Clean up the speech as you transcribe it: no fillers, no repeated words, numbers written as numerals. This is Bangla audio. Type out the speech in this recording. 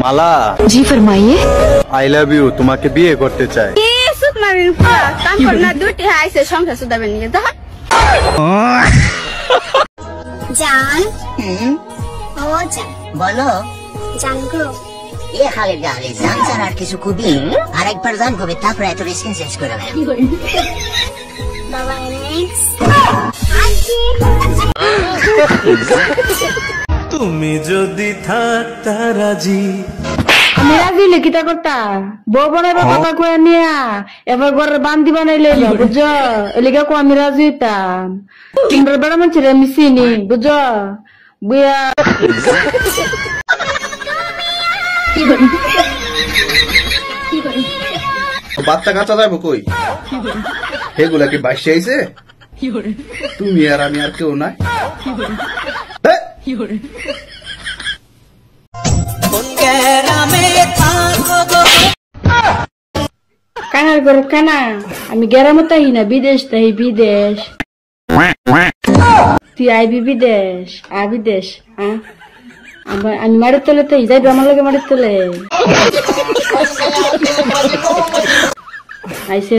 মালা। जी फरमाइए। আই লাভ ইউ, তোমাকে বিয়ে করতে চাই। জান ও জান বলো জান গো এ খালের গালে জান জান আর কিছু কবি আর একবার জান কবি তারপরে এত রিস্কিন চেঞ্জ করে নেয় বাবা নেক্সট তুমি যদি থাকতা রাজি আমি রাজি লিখিতা করতা বউ বানাইবা কথা কয়ে নিয়া এবার ঘরের বান্দি বানাইলে বুঝছো এলিগা কো আমি রাজি হইতাম তোমরা বেড়া মানুষের আমি চিনি বুঝছো বুয়া বাচ্চা কাঁচা যাবো কই এগুলা কি বাইশে আইছে তুমি আর আমি আর কেউ নাই কানার ঘর কানা আমি গ্রামে তাই না বিদেশ তাই বিদেশ তুই আইবি বিদেশ বিদেশ হ্যাঁ আমি মারের তলে তাই যাইবি আমার লগে মারের তলে আইসে